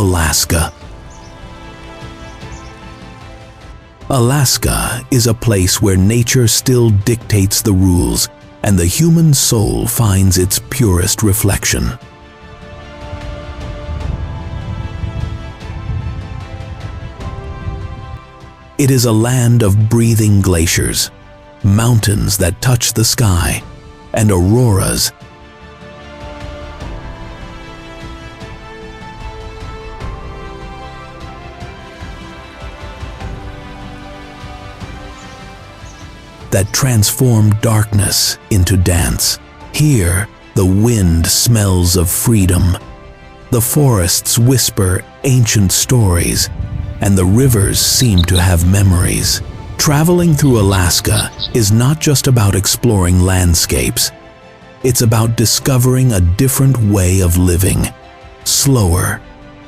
Alaska. Alaska is a place where nature still dictates the rules and the human soul finds its purest reflection. It is a land of breathing glaciers, mountains that touch the sky, and auroras that transform darkness into dance. Here, the wind smells of freedom, the forests whisper ancient stories, and the rivers seem to have memories. Traveling through Alaska is not just about exploring landscapes. It's about discovering a different way of living, slower,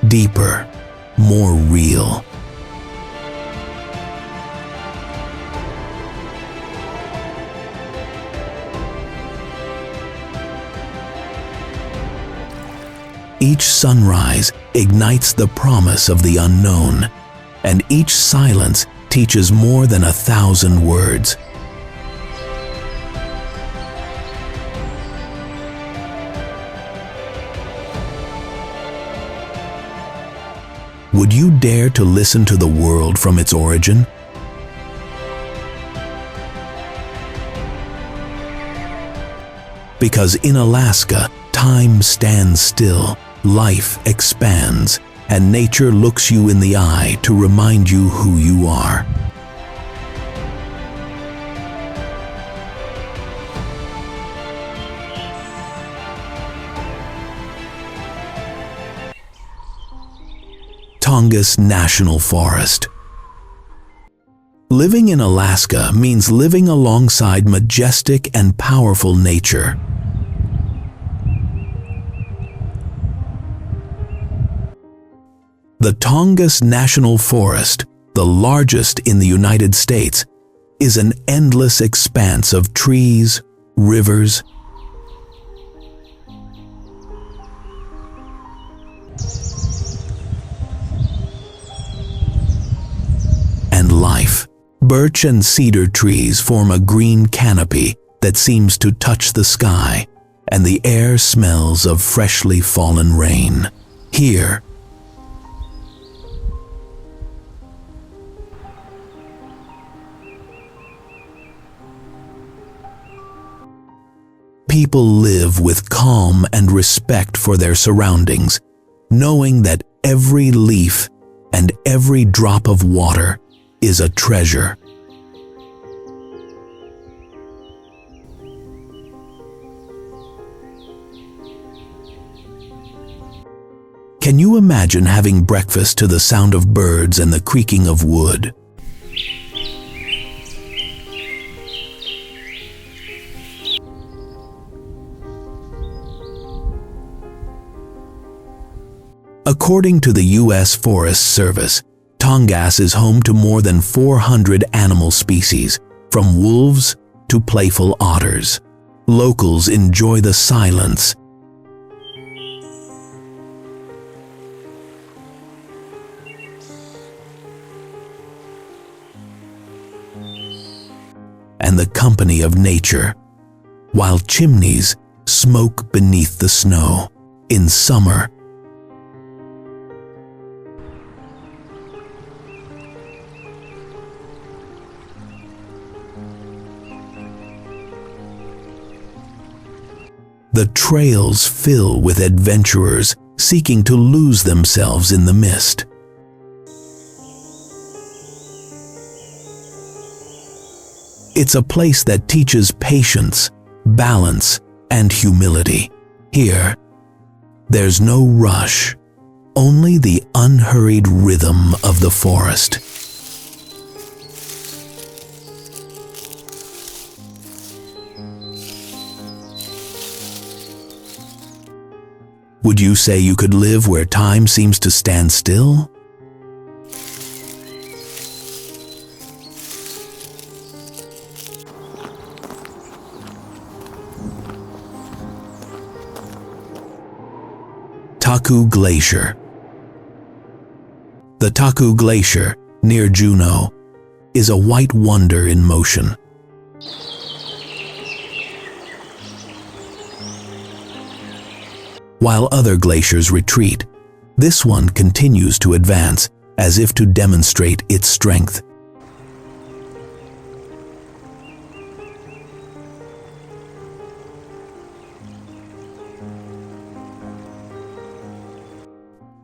deeper, more real. Each sunrise ignites the promise of the unknown, and each silence teaches more than 1,000 words. Would you dare to listen to the world from its origin? Because in Alaska, time stands still. Life expands, and nature looks you in the eye to remind you who you are. Tongass National Forest. Living in Alaska means living alongside majestic and powerful nature. The Tongass National Forest, the largest in the United States, is an endless expanse of trees, rivers, and life. Birch and cedar trees form a green canopy that seems to touch the sky, and the air smells of freshly fallen rain. Here, people live with calm and respect for their surroundings, knowing that every leaf and every drop of water is a treasure. Can you imagine having breakfast to the sound of birds and the creaking of wood? According to the U.S. Forest Service, Tongass is home to more than 400 animal species, from wolves to playful otters. Locals enjoy the silence and the company of nature, while chimneys smoke beneath the snow. In summer, the trails fill with adventurers seeking to lose themselves in the mist. It's a place that teaches patience, balance, and humility. Here, there's no rush, only the unhurried rhythm of the forest. Would you say you could live where time seems to stand still? Taku Glacier. The Taku Glacier, near Juneau, is a white wonder in motion. While other glaciers retreat, this one continues to advance as if to demonstrate its strength.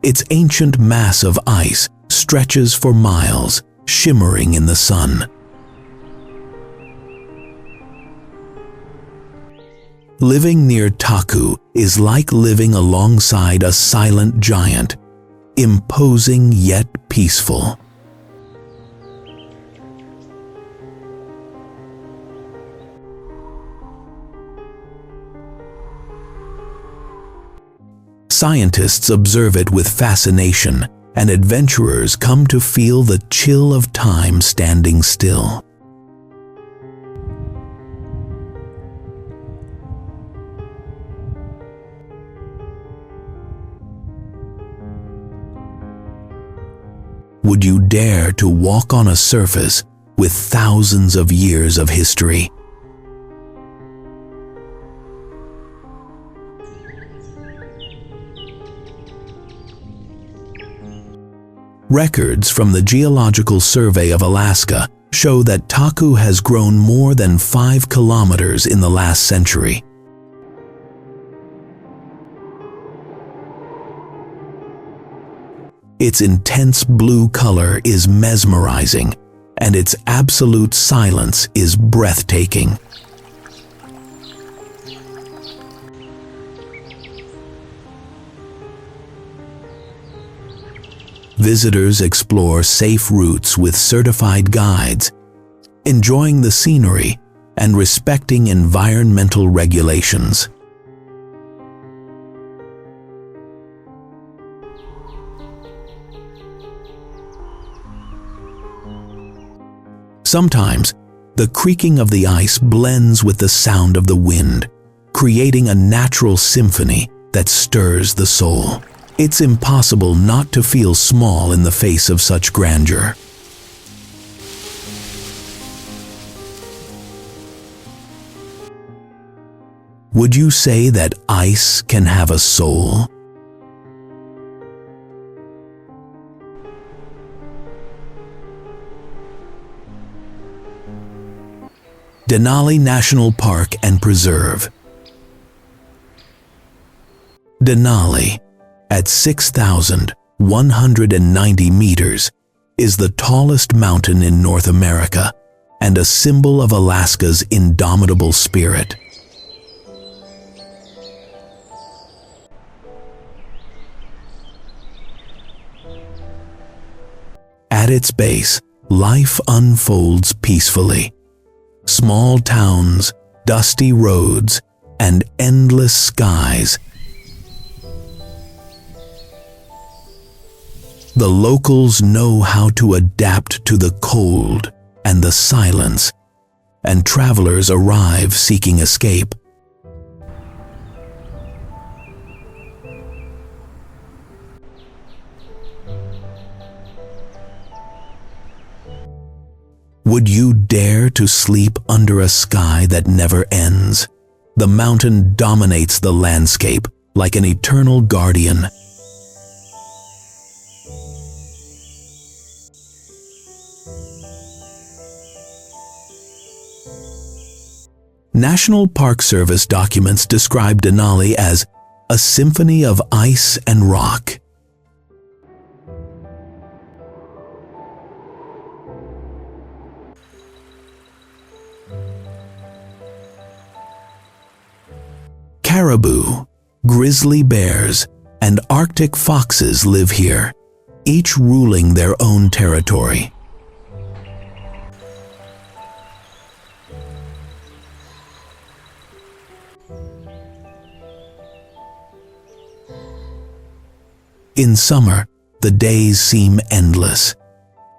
Its ancient mass of ice stretches for miles, shimmering in the sun. Living near Taku is like living alongside a silent giant, imposing yet peaceful. Scientists observe it with fascination, and adventurers come to feel the chill of time standing still. Would you dare to walk on a surface with thousands of years of history? Records from the Geological Survey of Alaska show that Taku has grown more than 5 kilometers in the last century. Its intense blue color is mesmerizing, and its absolute silence is breathtaking. Visitors explore safe routes with certified guides, enjoying the scenery and respecting environmental regulations. Sometimes, the creaking of the ice blends with the sound of the wind, creating a natural symphony that stirs the soul. It's impossible not to feel small in the face of such grandeur. Would you say that ice can have a soul? Denali National Park and Preserve. Denali, at 6,190 meters, is the tallest mountain in North America and a symbol of Alaska's indomitable spirit. At its base, life unfolds peacefully. Small towns, dusty roads, and endless skies. The locals know how to adapt to the cold and the silence, and travelers arrive seeking escape. Would you dare to sleep under a sky that never ends? The mountain dominates the landscape like an eternal guardian. National Park Service documents describe Denali as a symphony of ice and rock. Caribou, grizzly bears, and Arctic foxes live here, each ruling their own territory. In summer, the days seem endless.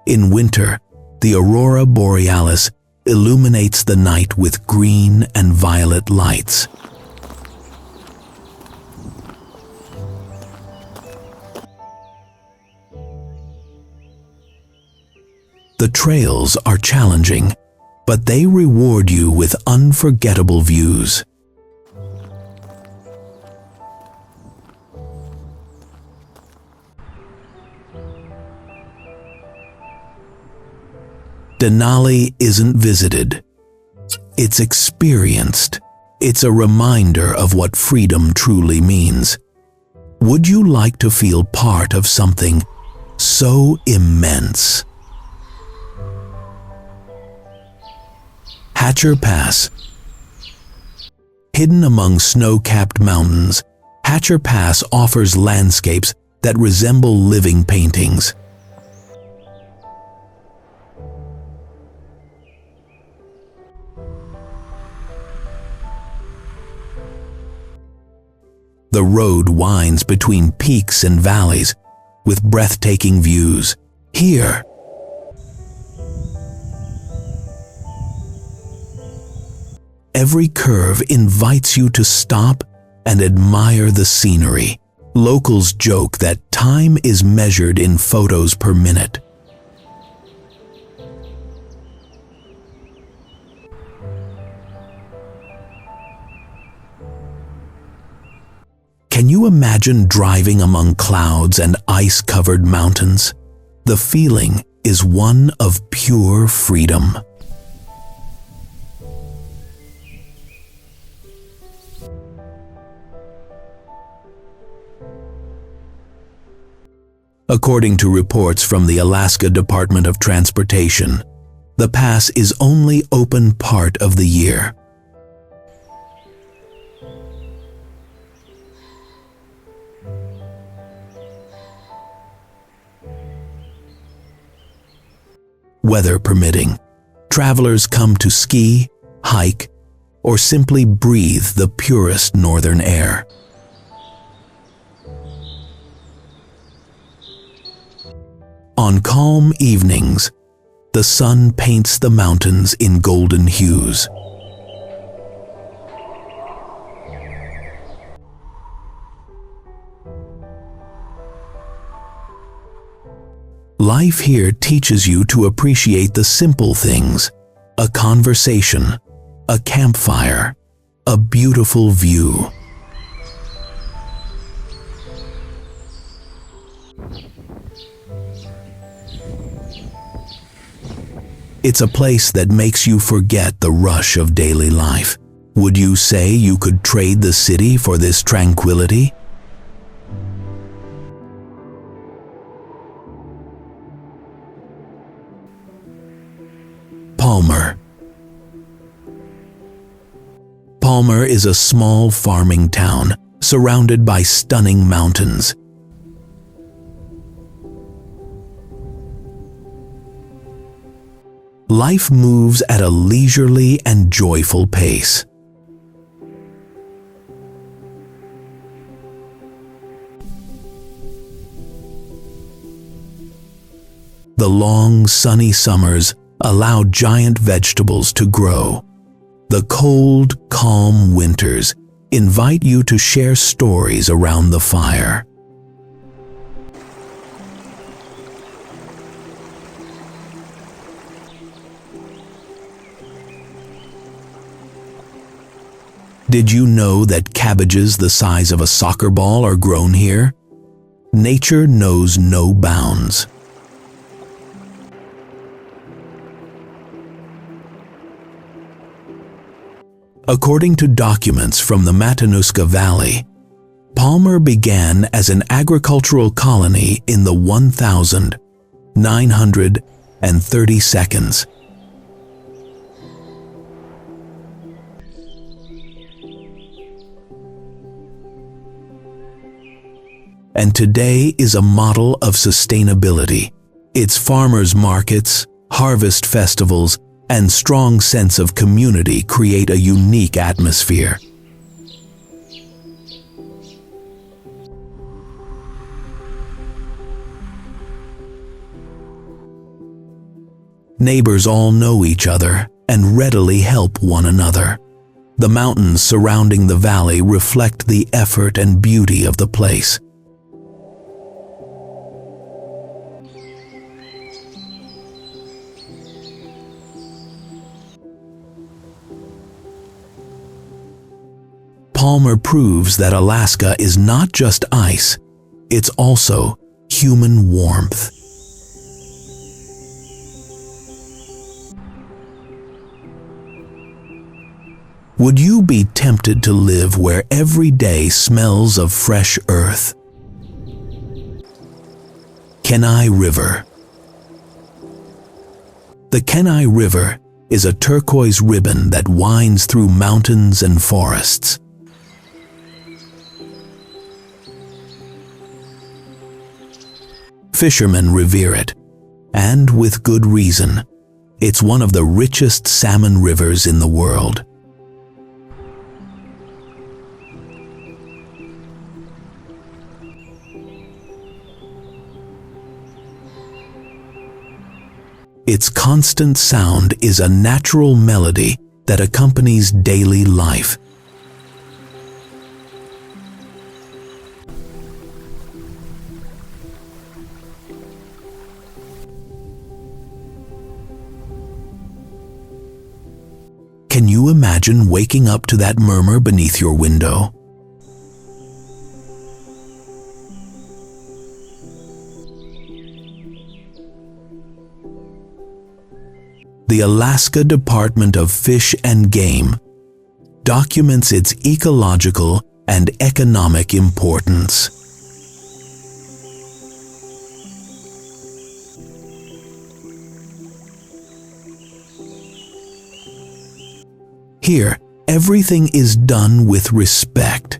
In winter, the aurora borealis illuminates the night with green and violet lights. The trails are challenging, but they reward you with unforgettable views. Denali isn't visited. It's experienced. It's a reminder of what freedom truly means. Would you like to feel part of something so immense? Hatcher Pass. Hidden among snow-capped mountains, Hatcher Pass offers landscapes that resemble living paintings. The road winds between peaks and valleys with breathtaking views. Here, every curve invites you to stop and admire the scenery. Locals joke that time is measured in photos per minute. Can you imagine driving among clouds and ice-covered mountains? The feeling is one of pure freedom. According to reports from the Alaska Department of Transportation, the pass is only open part of the year. Weather permitting, travelers come to ski, hike, or simply breathe the purest northern air. On calm evenings, the sun paints the mountains in golden hues. Life here teaches you to appreciate the simple things: a conversation, a campfire, a beautiful view. It's a place that makes you forget the rush of daily life. Would you say you could trade the city for this tranquility? Palmer. Palmer is a small farming town surrounded by stunning mountains. Life moves at a leisurely and joyful pace. The long, sunny summers allow giant vegetables to grow. The cold, calm winters invite you to share stories around the fire. Did you know that cabbages the size of a soccer ball are grown here? Nature knows no bounds. According to documents from the Matanuska Valley, Palmer began as an agricultural colony in the 1932. And today is a model of sustainability. Its farmers' markets, harvest festivals, and strong sense of community create a unique atmosphere. Neighbors all know each other and readily help one another. The mountains surrounding the valley reflect the effort and beauty of the place. Palmer proves that Alaska is not just ice, it's also human warmth. Would you be tempted to live where every day smells of fresh earth? Kenai River. The Kenai River is a turquoise ribbon that winds through mountains and forests. Fishermen revere it, and with good reason. It's one of the richest salmon rivers in the world. Its constant sound is a natural melody that accompanies daily life. Can you imagine waking up to that murmur beneath your window? The Alaska Department of Fish and Game documents its ecological and economic importance. Here, everything is done with respect.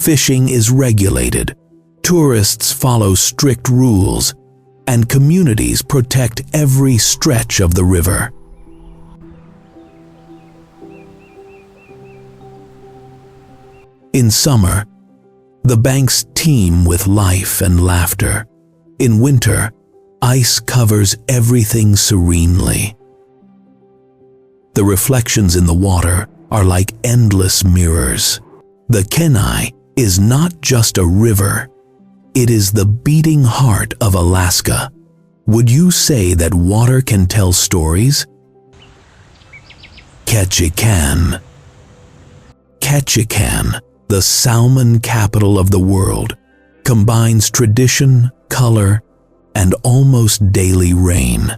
Fishing is regulated, tourists follow strict rules, and communities protect every stretch of the river. In summer, the banks teem with life and laughter. In winter, ice covers everything serenely. The reflections in the water are like endless mirrors. The Kenai is not just a river, it is the beating heart of Alaska. Would you say that water can tell stories? Ketchikan. Ketchikan, the salmon capital of the world, combines tradition, color, and almost daily rain.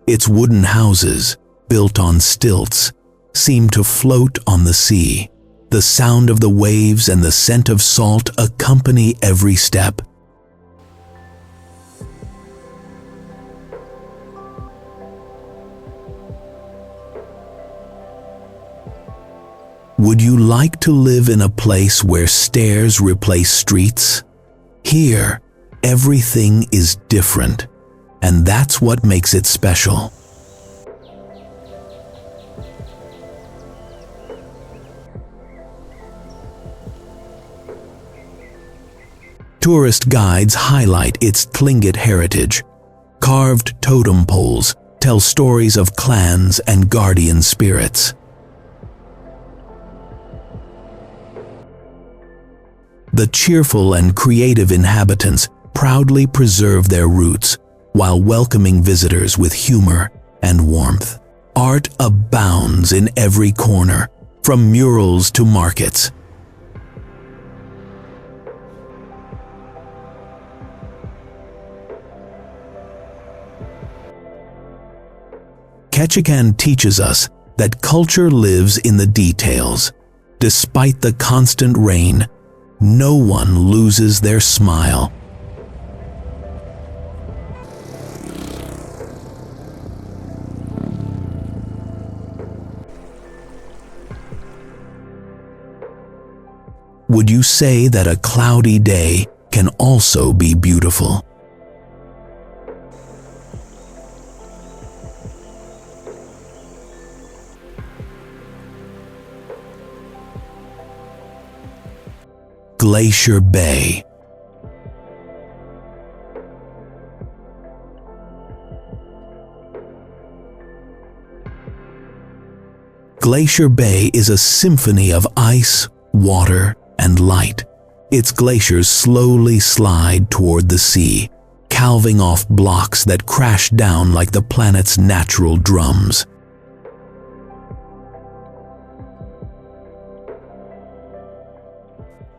Its wooden houses, built on stilts, seem to float on the sea. The sound of the waves and the scent of salt accompany every step. Would you like to live in a place where stairs replace streets? Here, everything is different, and that's what makes it special. Tourist guides highlight its Tlingit heritage. Carved totem poles tell stories of clans and guardian spirits. The cheerful and creative inhabitants proudly preserve their roots while welcoming visitors with humor and warmth. Art abounds in every corner, from murals to markets. Ketchikan teaches us that culture lives in the details. Despite the constant rain, no one loses their smile. Would you say that a cloudy day can also be beautiful? Glacier Bay. Glacier Bay is a symphony of ice, water, and light. its glaciers slowly slide toward the sea, calving off blocks that crash down like the planet's natural drums.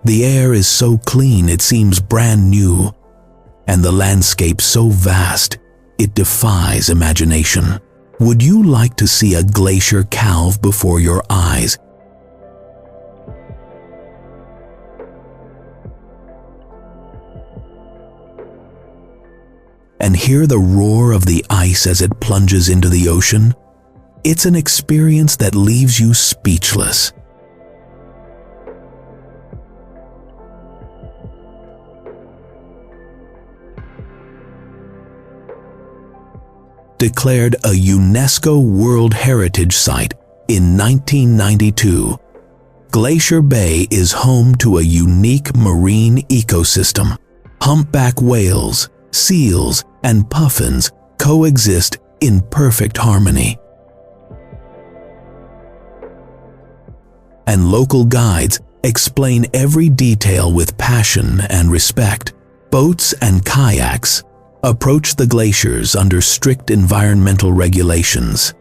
The air is so clean it seems brand new, and the landscape so vast it defies imagination. Would you like to see a glacier calve before your eyes? And hear the roar of the ice as it plunges into the ocean? It's an experience that leaves you speechless. Declared a UNESCO World Heritage Site in 1992, Glacier Bay is home to a unique marine ecosystem. Humpback whales, seals, and puffins coexist in perfect harmony. And local guides explain every detail with passion and respect. Boats and kayaks approach the glaciers under strict environmental regulations.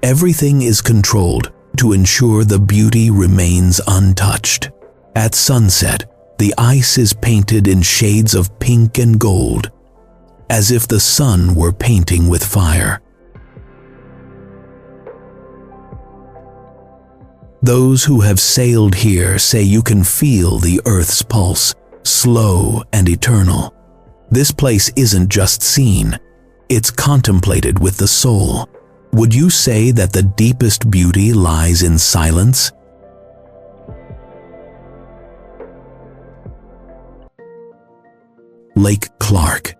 Everything is controlled to ensure the beauty remains untouched. At sunset, the ice is painted in shades of pink and gold, as if the sun were painting with fire. Those who have sailed here say you can feel the Earth's pulse, slow and eternal. This place isn't just seen, it's contemplated with the soul. Would you say that the deepest beauty lies in silence? Lake Clark.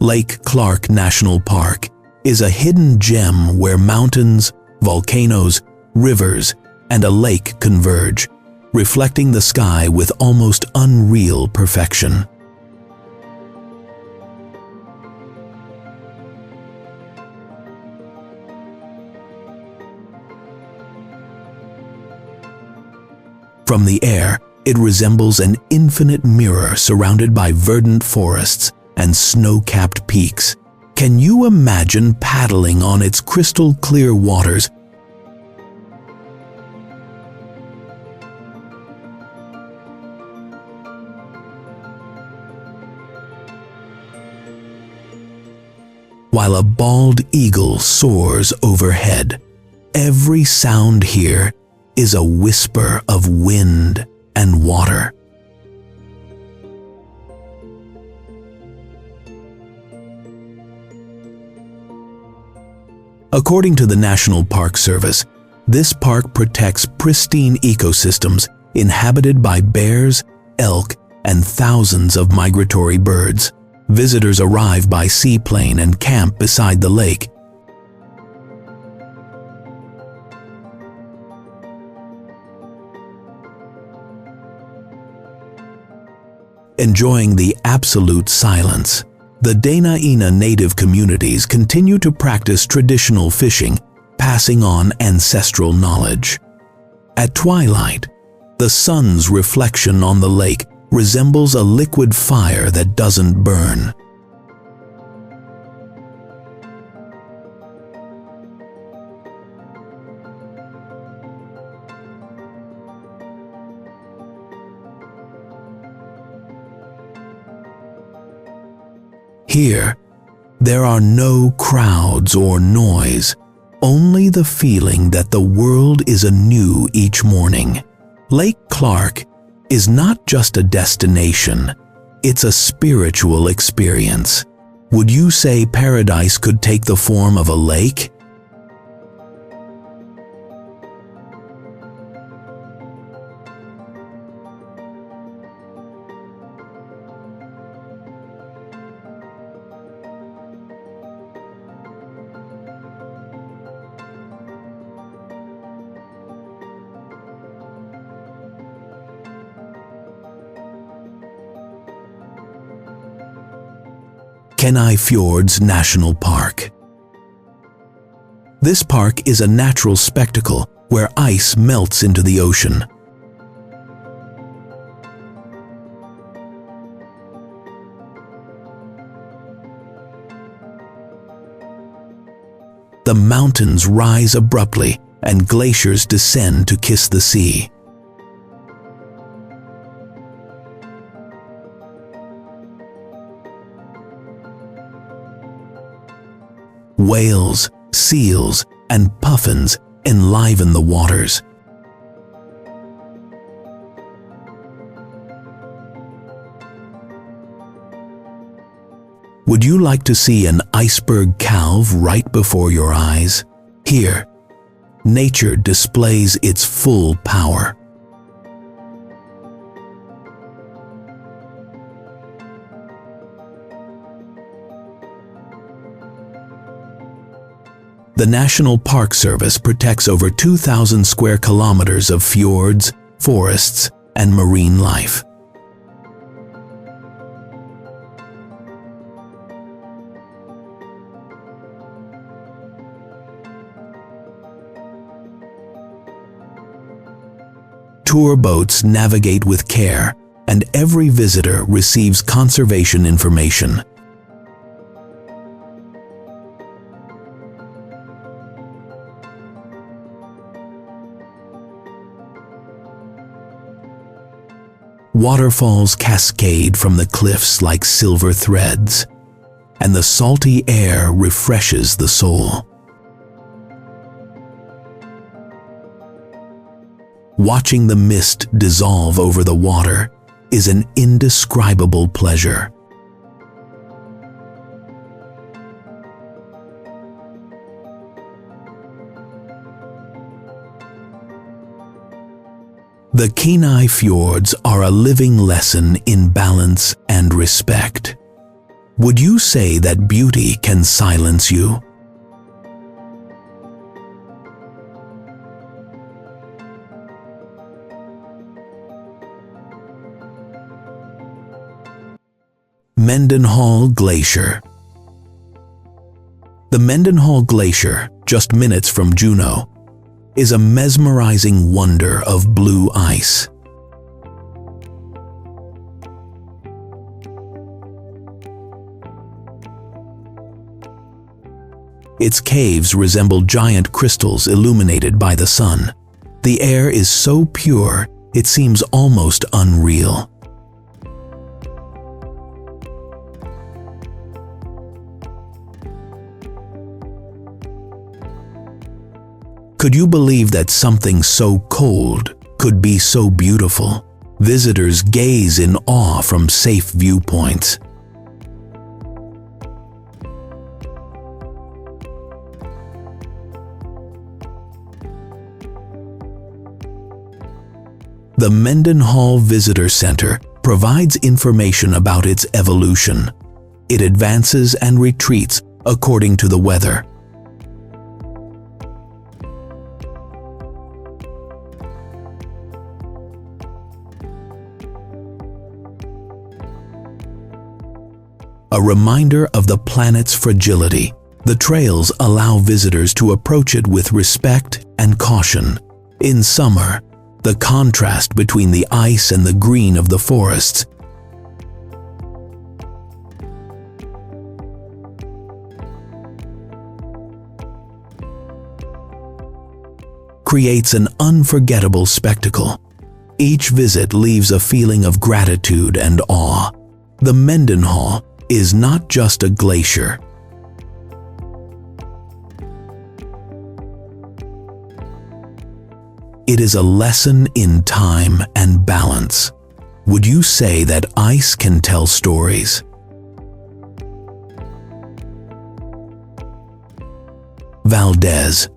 Lake Clark National Park is a hidden gem where mountains, volcanoes, rivers, and a lake converge, reflecting the sky with almost unreal perfection. From the air, it resembles an infinite mirror surrounded by verdant forests and snow-capped peaks. Can you imagine paddling on its crystal-clear waters? While a bald eagle soars overhead, every sound here is a whisper of wind and water. According to the National Park Service, this park protects pristine ecosystems inhabited by bears, elk, and thousands of migratory birds. Visitors arrive by seaplane and camp beside the lake. Enjoying the absolute silence, the Dena'ina native communities continue to practice traditional fishing, passing on ancestral knowledge. At twilight, the sun's reflection on the lake resembles a liquid fire that doesn't burn. Here, there are no crowds or noise, only the feeling that the world is anew each morning. Lake Clark is not just a destination, it's a spiritual experience. Would you say paradise could take the form of a lake? Kenai Fjords National Park. This park is a natural spectacle where ice melts into the ocean. The mountains rise abruptly and glaciers descend to kiss the sea. Whales, seals, and puffins enliven the waters. Would you like to see an iceberg calve right before your eyes? Here, nature displays its full power. The National Park Service protects over 2,000 square kilometers of fjords, forests, and marine life. Tour boats navigate with care, and every visitor receives conservation information. Waterfalls cascade from the cliffs like silver threads, and the salty air refreshes the soul. Watching the mist dissolve over the water is an indescribable pleasure. The Kenai Fjords are a living lesson in balance and respect. Would you say that beauty can silence you? Mendenhall Glacier. The Mendenhall Glacier, just minutes from Juneau, is a mesmerizing wonder of blue ice. Its caves resemble giant crystals illuminated by the sun. The air is so pure, it seems almost unreal. Could you believe that something so cold could be so beautiful? Visitors gaze in awe from safe viewpoints. The Mendenhall Visitor Center provides information about its evolution. It advances and retreats according to the weather. A reminder of the planet's fragility, the trails allow visitors to approach it with respect and caution. In summer, the contrast between the ice and the green of the forests creates an unforgettable spectacle. Each visit leaves a feeling of gratitude and awe. The Mendenhall is not just a glacier. It is a lesson in time and balance. Would you say that ice can tell stories? Valdez.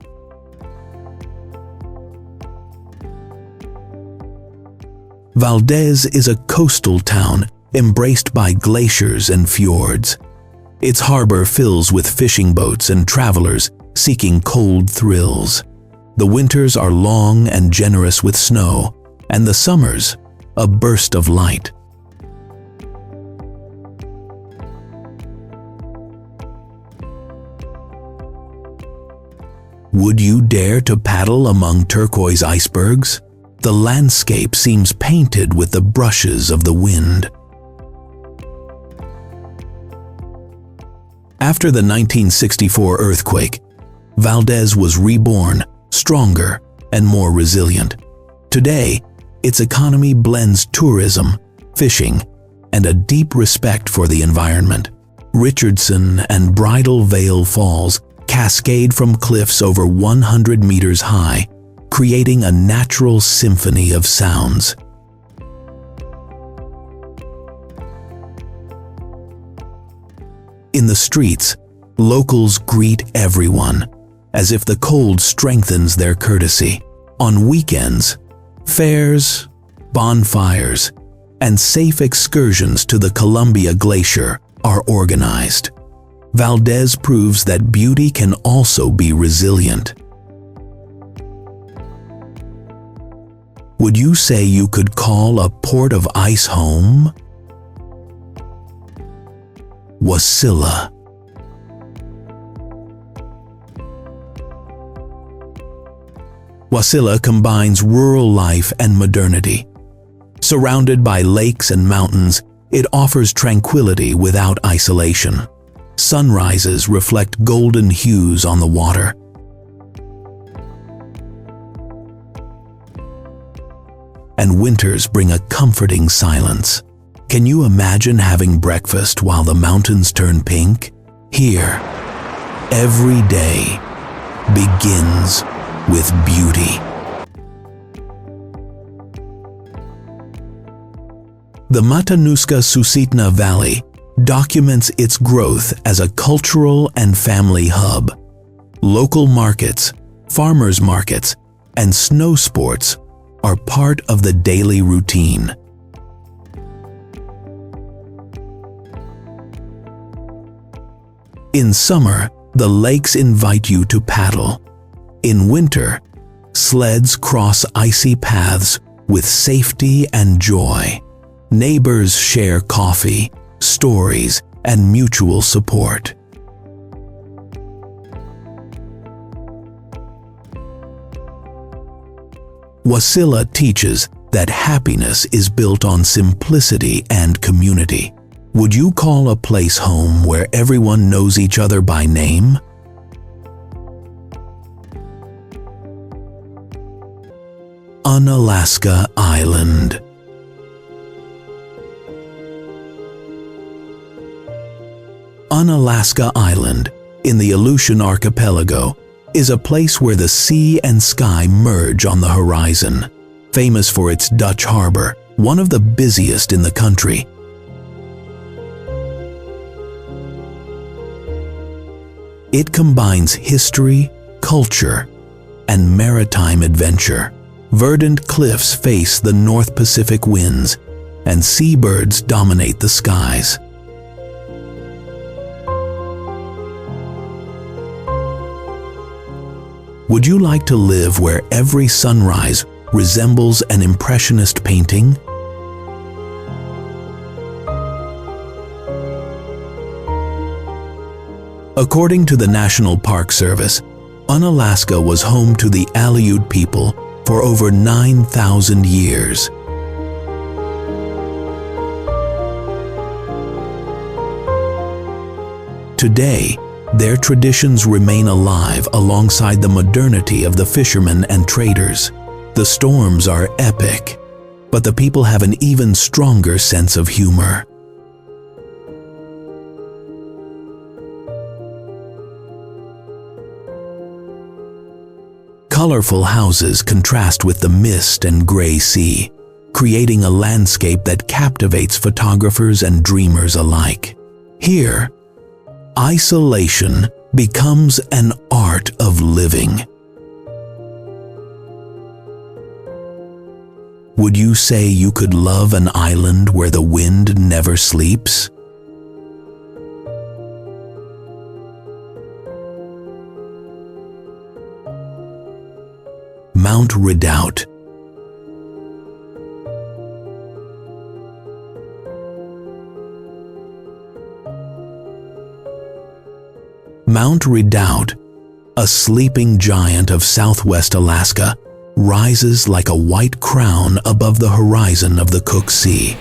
Valdez is a coastal town embraced by glaciers and fjords. Its harbor fills with fishing boats and travelers seeking cold thrills. The winters are long and generous with snow, and the summers, a burst of light. Would you dare to paddle among turquoise icebergs? The landscape seems painted with the brushes of the wind. After the 1964 earthquake, Valdez was reborn, stronger and more resilient. Today, its economy blends tourism, fishing, and a deep respect for the environment. Richardson and Bridal Veil Falls cascade from cliffs over 100 meters high, creating a natural symphony of sounds. In the streets, locals greet everyone, as if the cold strengthens their courtesy. On weekends, fairs, bonfires, and safe excursions to the Columbia Glacier are organized. Valdez proves that beauty can also be resilient. Would you say you could call a port of ice home? Wasilla. Wasilla combines rural life and modernity. Surrounded by lakes and mountains, it offers tranquility without isolation. Sunrises reflect golden hues on the water. And winters bring a comforting silence. Can you imagine having breakfast while the mountains turn pink? Here, every day begins with beauty. The Matanuska-Susitna Valley documents its growth as a cultural and family hub. Local markets, farmers markets, and snow sports are part of the daily routine. In summer, the lakes invite you to paddle. In winter, sleds cross icy paths with safety and joy. Neighbors share coffee, stories, and mutual support. Wasilla teaches that happiness is built on simplicity and community. Would you call a place home where everyone knows each other by name? Unalaska Island. Unalaska Island, in the Aleutian Archipelago, is a place where the sea and sky merge on the horizon. Famous for its Dutch harbor, one of the busiest in the country. It combines history, culture, and maritime adventure. Verdant cliffs face the North Pacific winds, and seabirds dominate the skies. Would you like to live where every sunrise resembles an impressionist painting? According to the National Park Service, Unalaska was home to the Aleut people for over 9,000 years. Today, their traditions remain alive alongside the modernity of the fishermen and traders. The storms are epic, but the people have an even stronger sense of humor. Colorful houses contrast with the mist and gray sea, creating a landscape that captivates photographers and dreamers alike. Here, isolation becomes an art of living. Would you say you could love an island where the wind never sleeps? Mount Redoubt. Mount Redoubt A sleeping giant of southwest Alaska rises like a white crown above the horizon of the Cook Sea.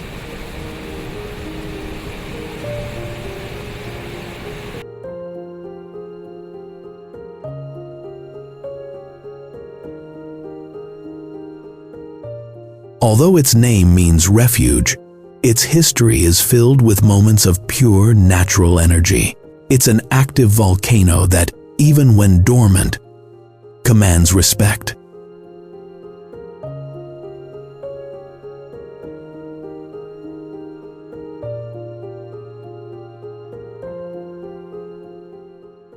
Although its name means refuge, its history is filled with moments of pure natural energy. It's an active volcano that, even when dormant, commands respect.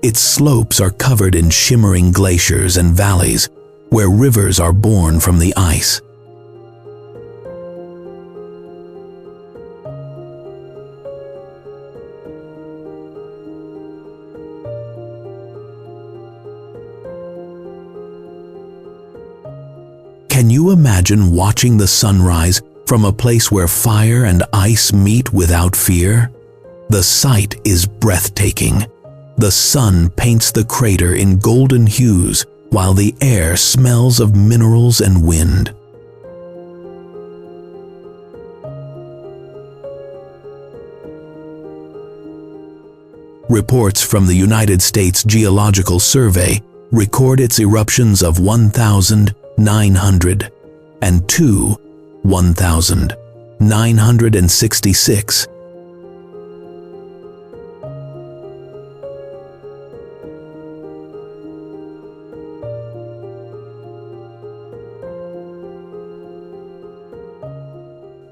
Its slopes are covered in shimmering glaciers and valleys where rivers are born from the ice. Can you imagine watching the sunrise from a place where fire and ice meet without fear? The sight is breathtaking. The sun paints the crater in golden hues while the air smells of minerals and wind. Reports from the United States Geological Survey record its eruptions of 1,900 and 1,966.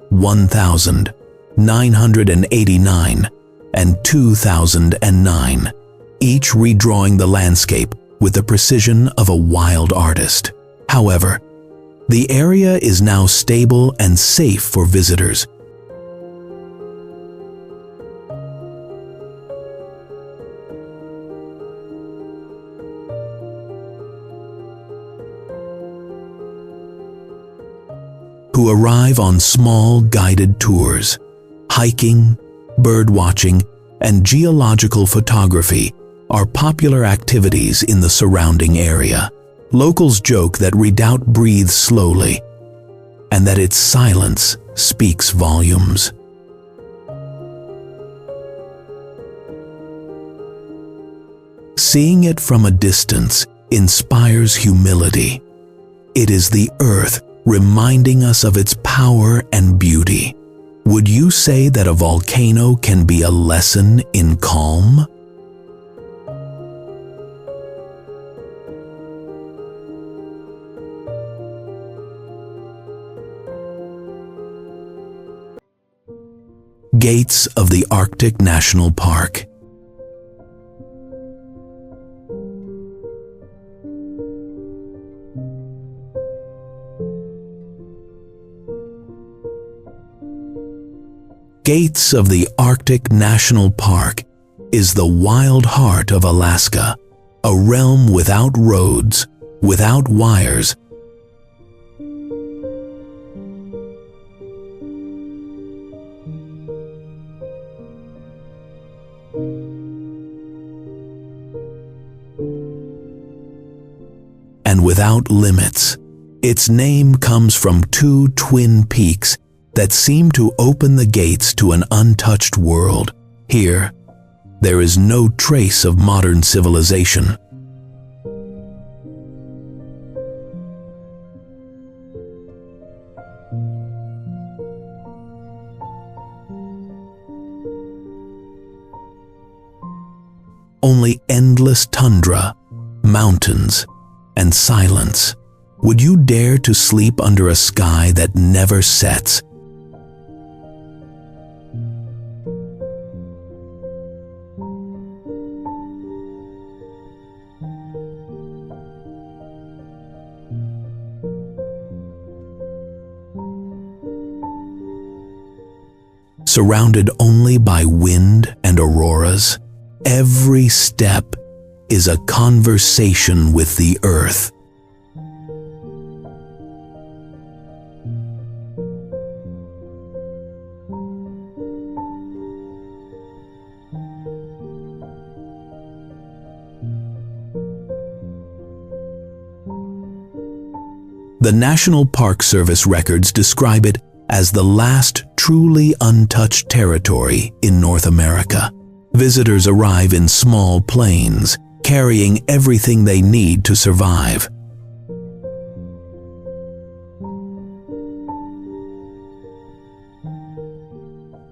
(1,989) and 2,009, each redrawing the landscape with the precision of a wild artist. However, the area is now stable and safe for visitors. Who arrive on small guided tours. Hiking, birdwatching, and geological photography are popular activities in the surrounding area. Locals joke that Redoubt breathes slowly and that its silence speaks volumes. Seeing it from a distance inspires humility. It is the earth reminding us of its power and beauty. Would you say that a volcano can be a lesson in calm? Gates of the Arctic National Park. Gates of the Arctic National Park is the wild heart of Alaska, a realm without roads, without wires, and without limits. Its name comes from two twin peaks that seem to open the gates to an untouched world. Here, there is no trace of modern civilization. Only endless tundra, mountains, and silence. Would you dare to sleep under a sky that never sets? Surrounded only by wind and auroras, every step is a conversation with the earth. The National Park Service records describe it as the last truly untouched territory in North America. Visitors arrive in small planes, carrying everything they need to survive.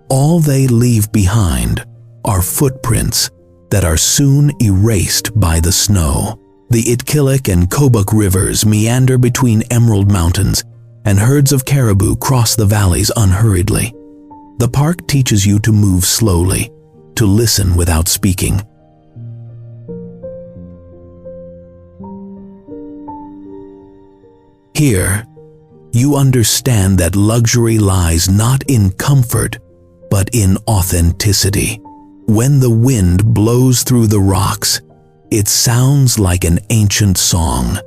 All they leave behind are footprints that are soon erased by the snow. The Itkillik and Kobuk rivers meander between emerald mountains, and herds of caribou cross the valleys unhurriedly. The park teaches you to move slowly, to listen without speaking. Here, you understand that luxury lies not in comfort, but in authenticity. When the wind blows through the rocks, it sounds like an ancient song.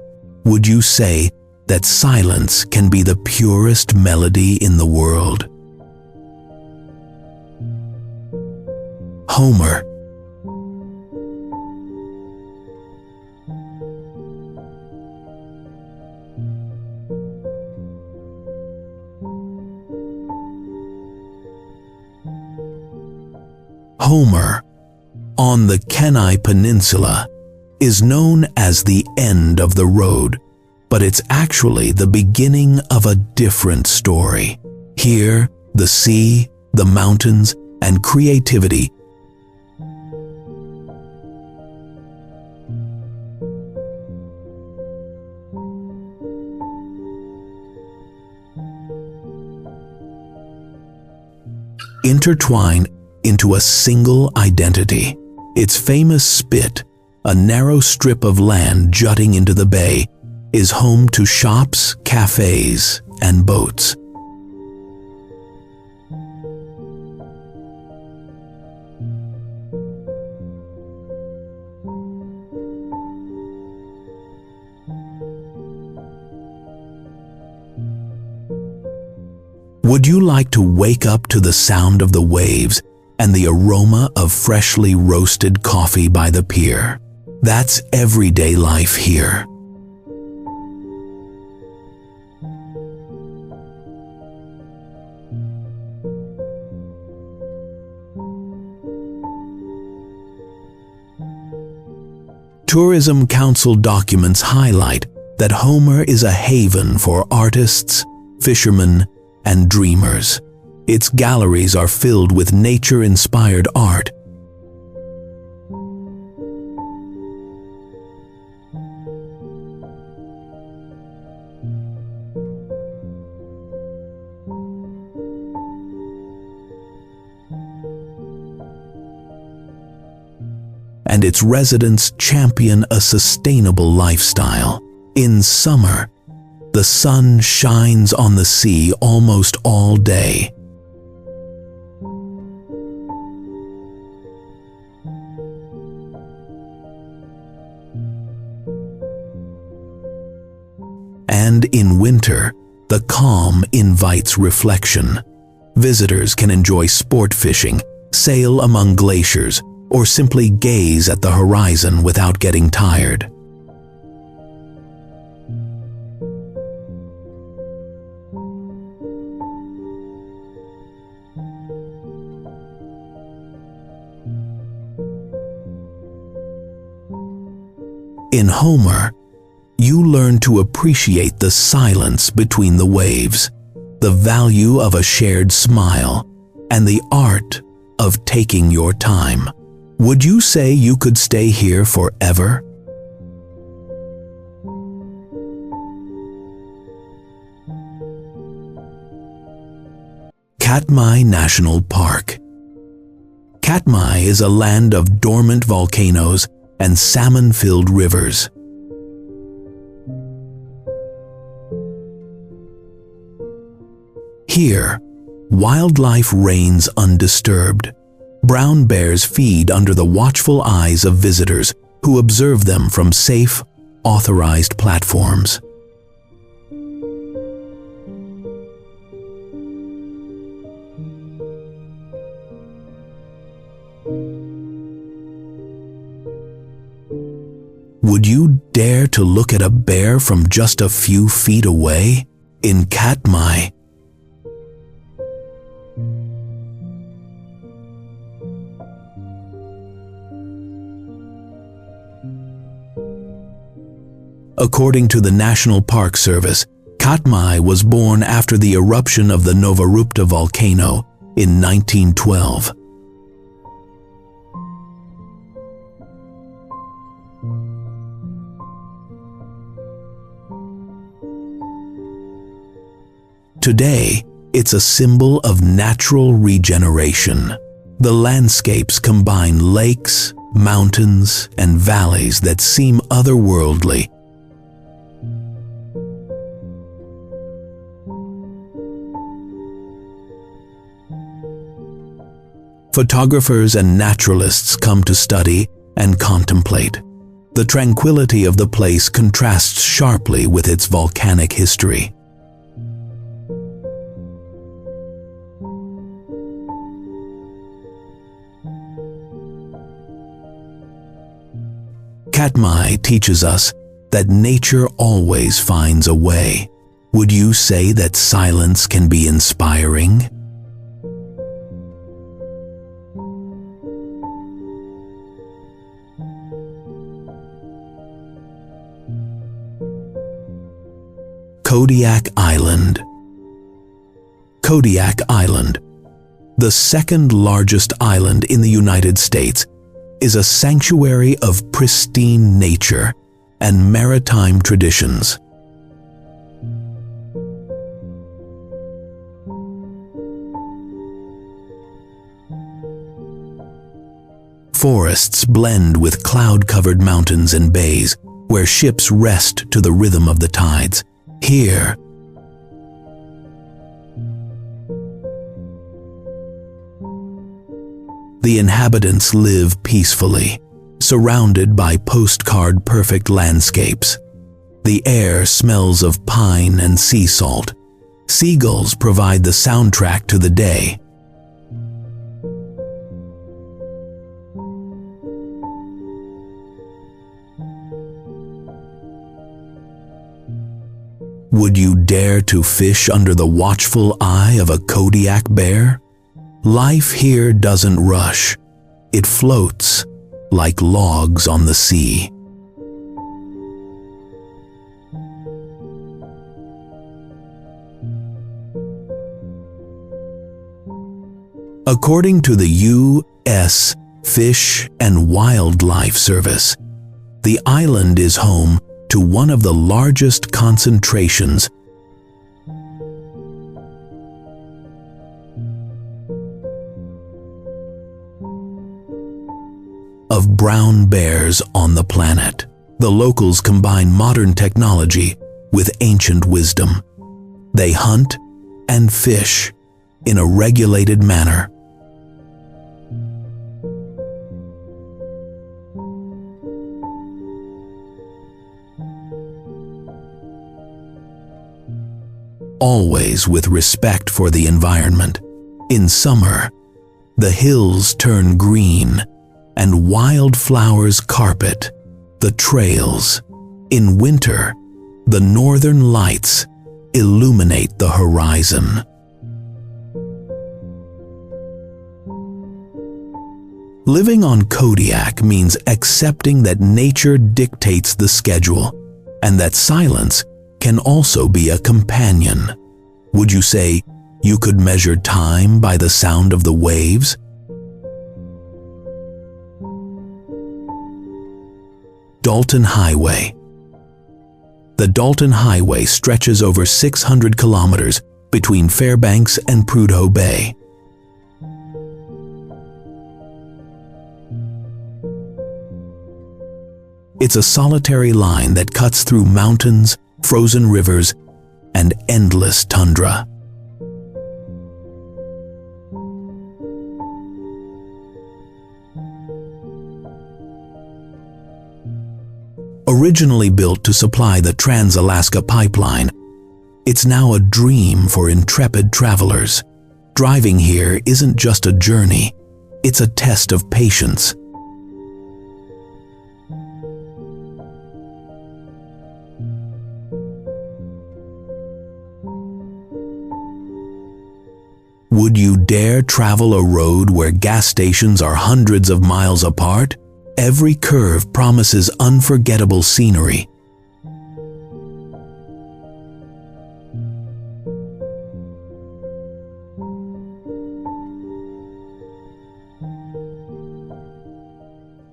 Would you say that silence can be the purest melody in the world? Homer. Homer, on the Kenai Peninsula, is known as the end of the road, but it's actually the beginning of a different story. Here, the sea, the mountains, and creativity intertwine into a single identity. Its famous spit, a narrow strip of land jutting into the bay, is home to shops, cafes, and boats. Would you like to wake up to the sound of the waves and the aroma of freshly roasted coffee by the pier? That's everyday life here. Tourism Council documents highlight that Homer is a haven for artists, fishermen, and dreamers. Its galleries are filled with nature-inspired art. And its residents champion a sustainable lifestyle. In summer, the sun shines on the sea almost all day. And in winter, the calm invites reflection. Visitors can enjoy sport fishing, sail among glaciers, or simply gaze at the horizon without getting tired. In Homer, you learn to appreciate the silence between the waves, the value of a shared smile, and the art of taking your time. Would you say you could stay here forever? Katmai National Park. Katmai is a land of dormant volcanoes and salmon-filled rivers. Here, wildlife reigns undisturbed. Brown bears feed under the watchful eyes of visitors who observe them from safe, authorized platforms. Would you dare to look at a bear from just a few feet away in Katmai? According to the National Park Service, Katmai was born after the eruption of the Novarupta volcano in 1912. Today, it's a symbol of natural regeneration. The landscapes combine lakes, mountains, and valleys that seem otherworldly. Photographers and naturalists come to study and contemplate. The tranquility of the place contrasts sharply with its volcanic history. Katmai teaches us that nature always finds a way. Would you say that silence can be inspiring? Kodiak Island. Kodiak Island, the second largest island in the United States, is a sanctuary of pristine nature and maritime traditions. Forests blend with cloud-covered mountains and bays where ships rest to the rhythm of the tides. Here, the inhabitants live peacefully, surrounded by postcard-perfect landscapes. The air smells of pine and sea salt. Seagulls provide the soundtrack to the day. Would you dare to fish under the watchful eye of a Kodiak bear? Life here doesn't rush. It floats like logs on the sea. According to the U.S. Fish and Wildlife Service, the island is home to one of the largest concentrations of brown bears on the planet. The locals combine modern technology with ancient wisdom. They hunt and fish in a regulated manner. Always with respect for the environment. In summer, the hills turn green and wildflowers carpet the trails. In winter, the northern lights illuminate the horizon. Living on Kodiak means accepting that nature dictates the schedule and that silence can also be a companion. Would you say you could measure time by the sound of the waves? Dalton Highway. The Dalton Highway stretches over 600 kilometers between Fairbanks and Prudhoe Bay. It's a solitary line that cuts through mountains, frozen rivers, and endless tundra. Originally built to supply the Trans-Alaska Pipeline, it's now a dream for intrepid travelers. Driving here isn't just a journey, it's a test of patience. Would you dare travel a road where gas stations are hundreds of miles apart? Every curve promises unforgettable scenery.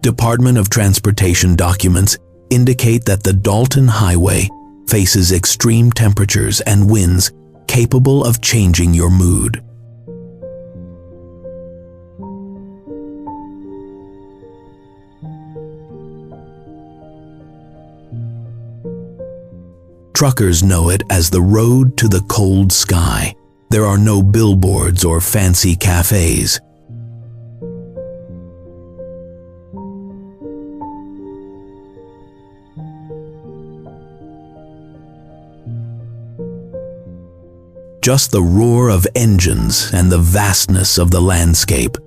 Department of Transportation documents indicate that the Dalton Highway faces extreme temperatures and winds capable of changing your mood. Truckers know it as the road to the cold sky. There are no billboards or fancy cafes. Just the roar of engines and the vastness of the landscape.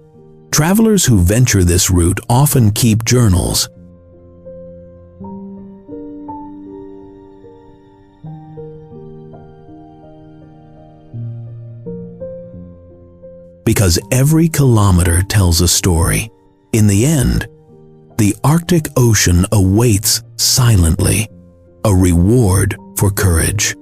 Travelers who venture this route often keep journals. Because every kilometer tells a story. In the end, the Arctic Ocean awaits silently, a reward for courage.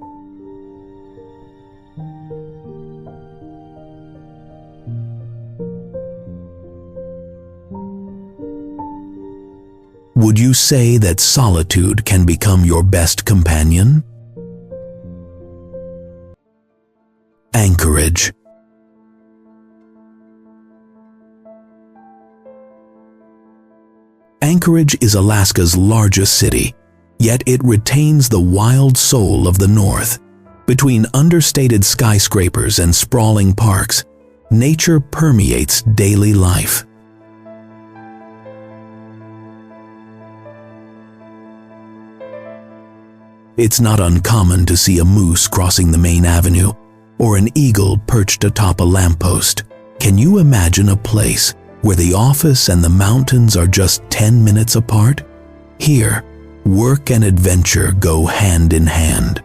Would you say that solitude can become your best companion? Anchorage. Anchorage is Alaska's largest city, yet it retains the wild soul of the North. Between understated skyscrapers and sprawling parks, nature permeates daily life. It's not uncommon to see a moose crossing the main avenue or an eagle perched atop a lamppost. Can you imagine a place where the office and the mountains are just 10 minutes apart? Here, work and adventure go hand in hand.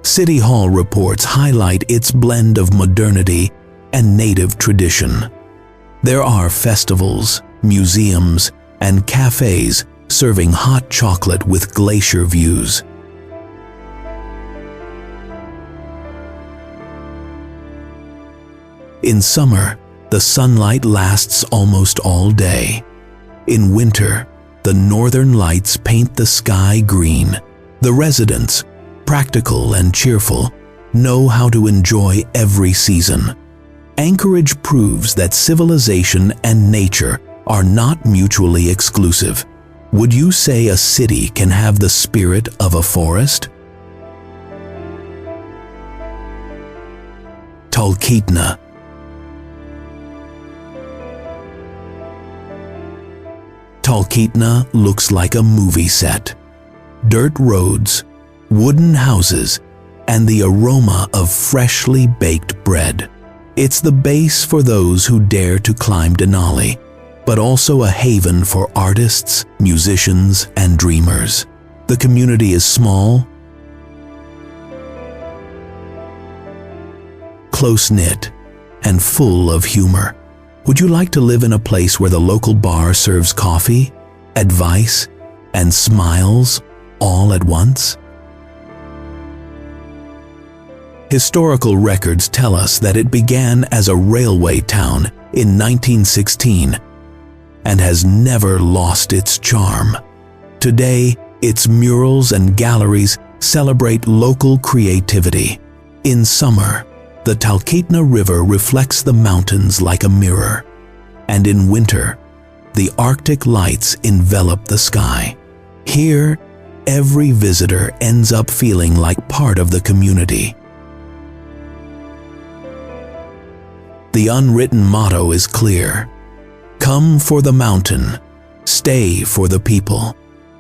City Hall reports highlight its blend of modernity and native tradition. There are festivals, museums, and cafes serving hot chocolate with glacier views. In summer, the sunlight lasts almost all day. In winter, the northern lights paint the sky green. The residents, practical and cheerful, know how to enjoy every season. Anchorage proves that civilization and nature are not mutually exclusive. Would you say a city can have the spirit of a forest? Talkeetna. Talkeetna looks like a movie set. Dirt roads, wooden houses, and the aroma of freshly baked bread. It's the base for those who dare to climb Denali, but also a haven for artists, musicians, and dreamers. The community is small, close-knit, and full of humor. Would you like to live in a place where the local bar serves coffee, advice, and smiles all at once? Historical records tell us that it began as a railway town in 1916 and has never lost its charm. Today, its murals and galleries celebrate local creativity. In summer, the Talkeetna River reflects the mountains like a mirror, and in winter, the Arctic lights envelop the sky. Here, every visitor ends up feeling like part of the community. The unwritten motto is clear: come for the mountain, stay for the people.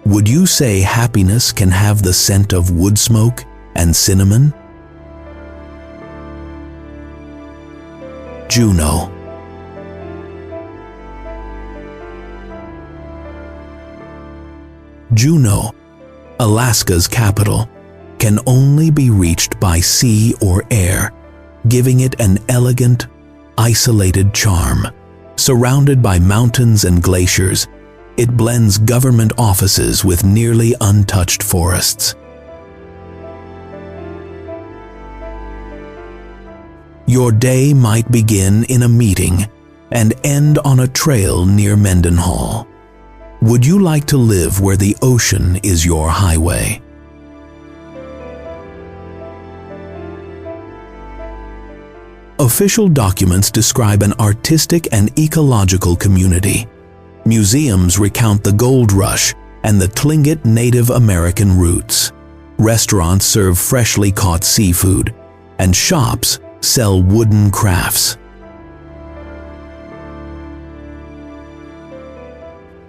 Would you say happiness can have the scent of wood smoke and cinnamon? Juneau. Juneau, Alaska's capital, can only be reached by sea or air, giving it an elegant, isolated charm. Surrounded by mountains and glaciers, it blends government offices with nearly untouched forests. Your day might begin in a meeting and end on a trail near Mendenhall. Would you like to live where the ocean is your highway? Official documents describe an artistic and ecological community. Museums recount the gold rush and the Tlingit Native American roots. Restaurants serve freshly caught seafood, and shops sell wooden crafts.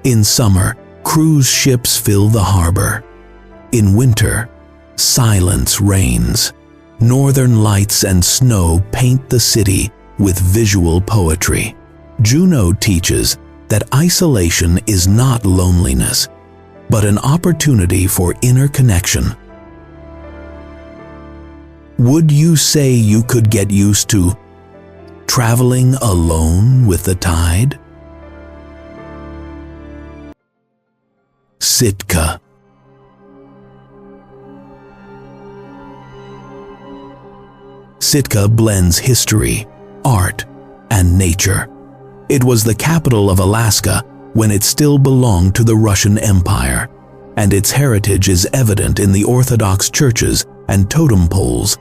In summer, cruise ships fill the harbor. In winter, silence reigns. Northern lights and snow paint the city with visual poetry. Juneau teaches that isolation is not loneliness, but an opportunity for inner connection. Would you say you could get used to traveling alone with the tide? Sitka. Sitka blends history, art, and nature. It was the capital of Alaska when it still belonged to the Russian Empire, and its heritage is evident in the Orthodox churches and totem poles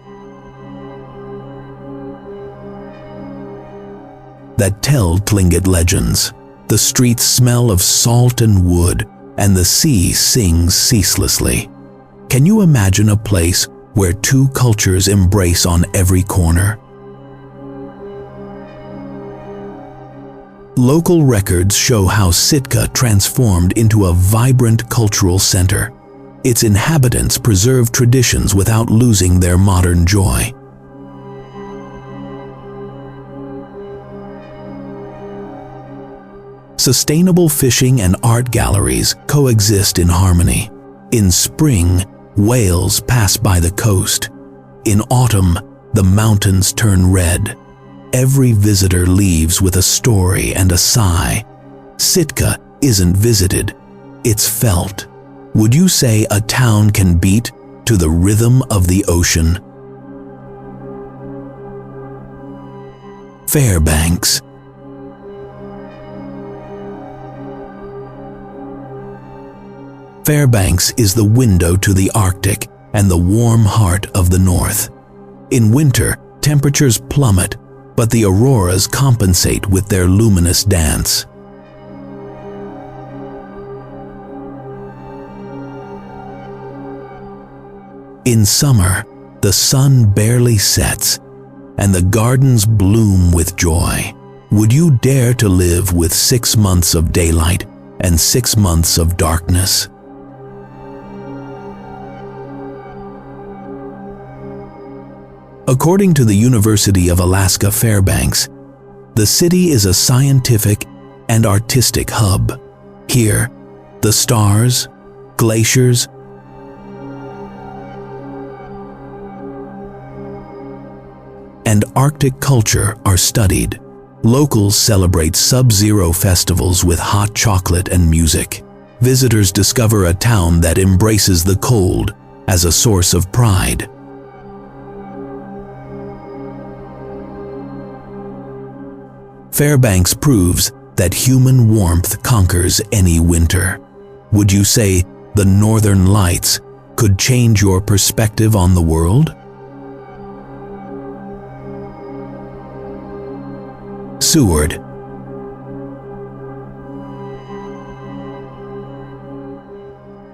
that tell Tlingit legends. The streets smell of salt and wood, and the sea sings ceaselessly. Can you imagine a place where two cultures embrace on every corner? Local records show how Sitka transformed into a vibrant cultural center. Its inhabitants preserve traditions without losing their modern joy. Sustainable fishing and art galleries coexist in harmony. In spring, whales pass by the coast. In autumn, the mountains turn red. Every visitor leaves with a story and a sigh. Sitka isn't visited, it's felt. Would you say a town can beat to the rhythm of the ocean? Fairbanks. Fairbanks is the window to the Arctic and the warm heart of the North. In winter, temperatures plummet, but the auroras compensate with their luminous dance. In summer, the sun barely sets, and the gardens bloom with joy. Would you dare to live with 6 months of daylight and 6 months of darkness? According to the University of Alaska Fairbanks, the city is a scientific and artistic hub. Here, the stars, glaciers, and Arctic culture are studied. Locals celebrate sub-zero festivals with hot chocolate and music. Visitors discover a town that embraces the cold as a source of pride. Fairbanks proves that human warmth conquers any winter. Would you say the Northern Lights could change your perspective on the world? Seward.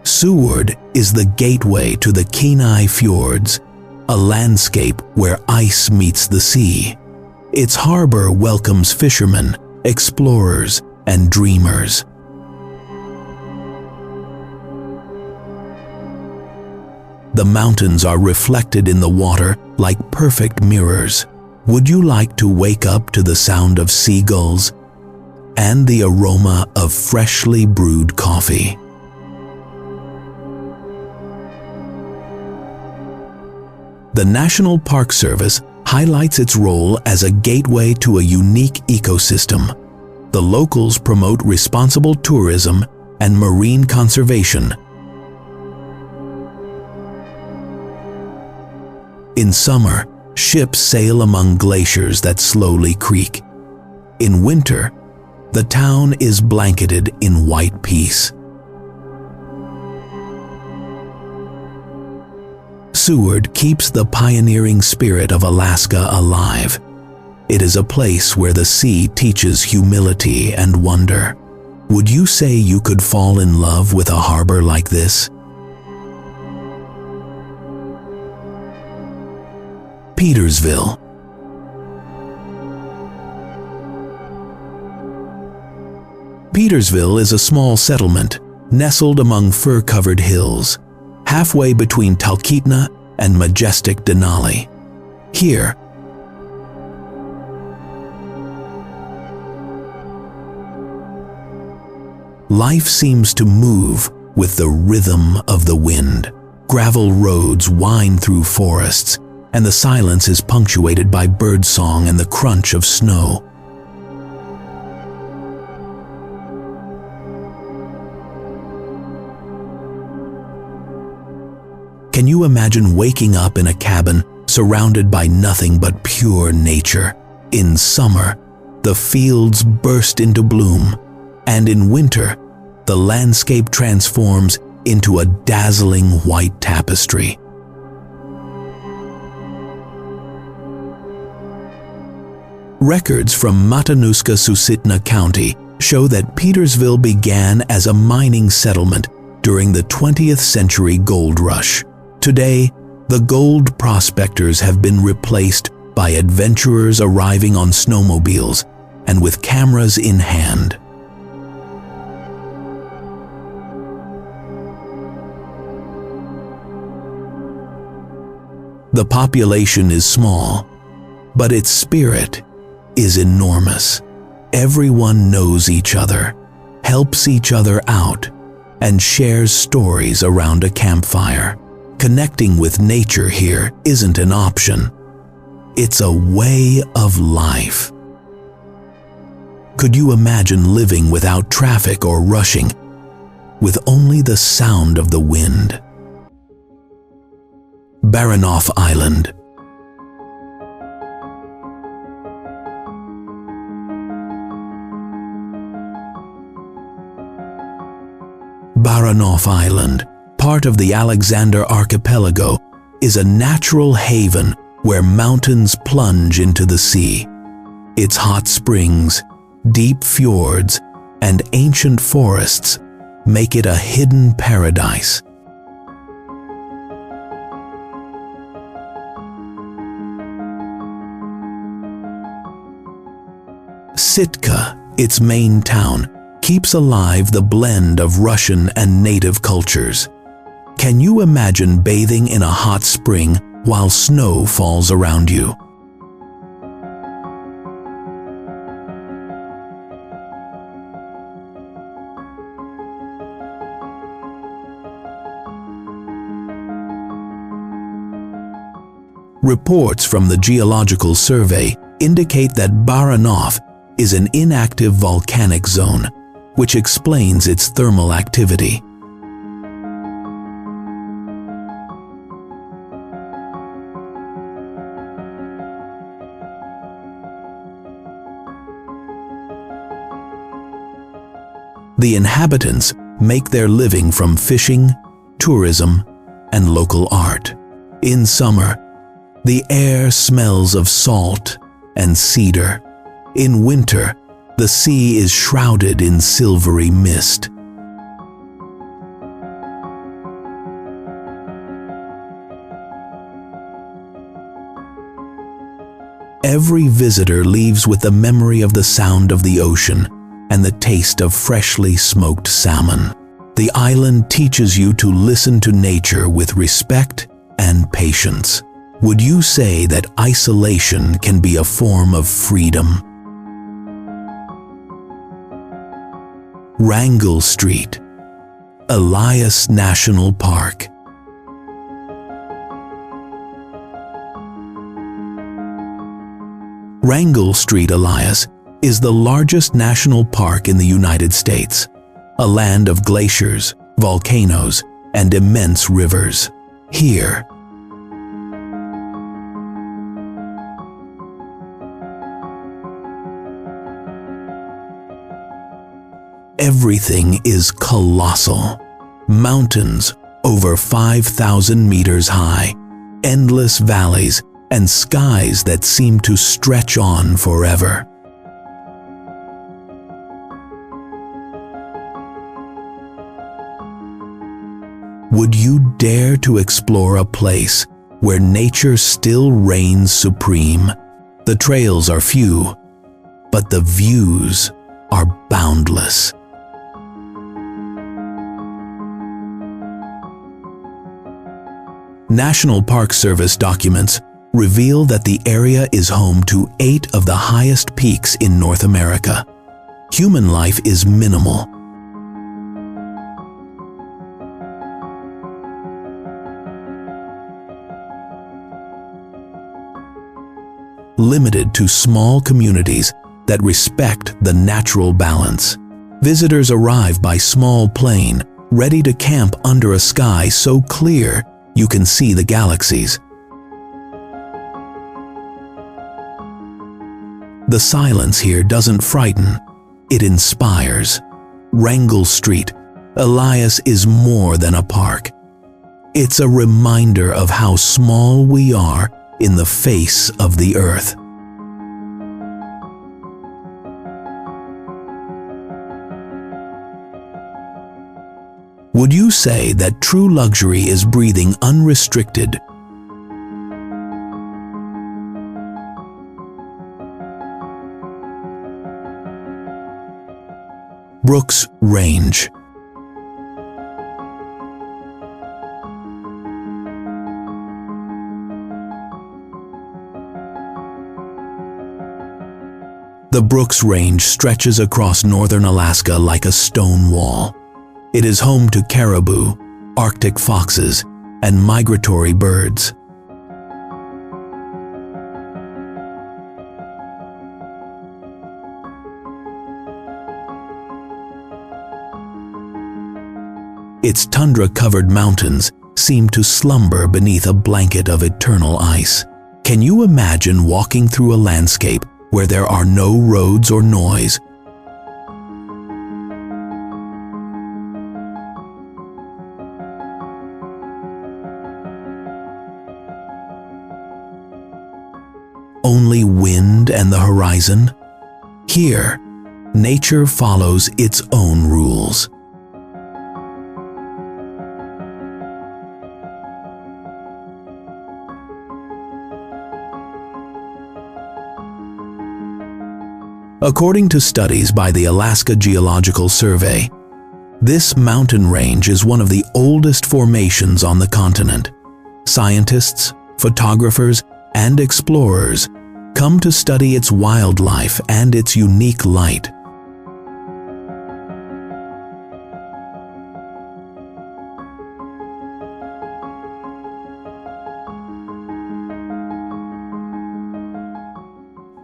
Seward is the gateway to the Kenai Fjords, a landscape where ice meets the sea. Its harbor welcomes fishermen, explorers, and dreamers. The mountains are reflected in the water like perfect mirrors. Would you like to wake up to the sound of seagulls and the aroma of freshly brewed coffee? The National Park Service highlights its role as a gateway to a unique ecosystem. The locals promote responsible tourism and marine conservation. In summer, ships sail among glaciers that slowly creak. In winter, the town is blanketed in white peace. Seward keeps the pioneering spirit of Alaska alive. It is a place where the sea teaches humility and wonder. Would you say you could fall in love with a harbor like this? Petersville. Petersville is a small settlement nestled among fir-covered hills, halfway between Talkeetna and majestic Denali. Here, life seems to move with the rhythm of the wind. Gravel roads wind through forests, and the silence is punctuated by birdsong and the crunch of snow. Can you imagine waking up in a cabin surrounded by nothing but pure nature? In summer, the fields burst into bloom, and in winter, the landscape transforms into a dazzling white tapestry. Records from Matanuska-Susitna County show that Petersville began as a mining settlement during the 20th century gold rush. Today, the gold prospectors have been replaced by adventurers arriving on snowmobiles and with cameras in hand. The population is small, but its spirit is enormous. Everyone knows each other, helps each other out, and shares stories around a campfire. Connecting with nature here isn't an option. It's a way of life. Could you imagine living without traffic or rushing, with only the sound of the wind? Baranof Island. Baranof Island, part of the Alexander Archipelago, is a natural haven where mountains plunge into the sea. Its hot springs, deep fjords, and ancient forests make it a hidden paradise. Sitka, its main town, keeps alive the blend of Russian and native cultures. Can you imagine bathing in a hot spring while snow falls around you? Reports from the Geological Survey indicate that Baranof is an inactive volcanic zone, which explains its thermal activity. The inhabitants make their living from fishing, tourism, and local art. In summer, the air smells of salt and cedar. In winter, the sea is shrouded in silvery mist. Every visitor leaves with the memory of the sound of the ocean and the taste of freshly smoked salmon. The island teaches you to listen to nature with respect and patience. Would you say that isolation can be a form of freedom? Wrangell Street, Elias National Park. Wrangell Street, Elias, is the largest national park in the United States, a land of glaciers, volcanoes, and immense rivers. Here, everything is colossal. Mountains over 5,000 meters high, endless valleys, and skies that seem to stretch on forever. Would you dare to explore a place where nature still reigns supreme? The trails are few, but the views are boundless. National Park Service documents reveal that the area is home to 8 of the highest peaks in North America. Human life is minimal. Limited to small communities that respect the natural balance. Visitors arrive by small plane, ready to camp under a sky so clear you can see the galaxies. The silence here doesn't frighten, it inspires. Wrangell Street, Elias, is more than a park. It's a reminder of how small we are in the face of the earth. Would you say that true luxury is breathing unrestricted? Brooks Range. The Brooks Range stretches across northern Alaska like a stone wall. It is home to caribou, Arctic foxes, and migratory birds. Its tundra-covered mountains seem to slumber beneath a blanket of eternal ice. Can you imagine walking through a landscape where there are no roads or noise? Only wind and the horizon? Here, nature follows its own rules. According to studies by the Alaska Geological Survey, this mountain range is one of the oldest formations on the continent. Scientists, photographers, and explorers come to study its wildlife and its unique light.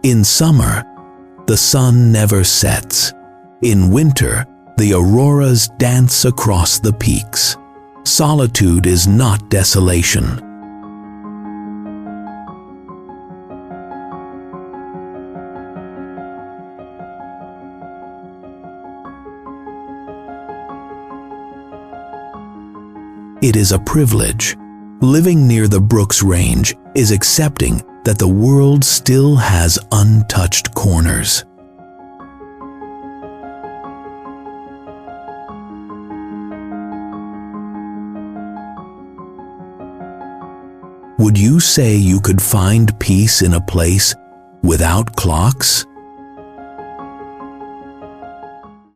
In summer, the sun never sets. In winter, the auroras dance across the peaks. Solitude is not desolation. It is a privilege. Living near the Brooks Range is accepting that the world still has untouched corners. Would you say you could find peace in a place without clocks?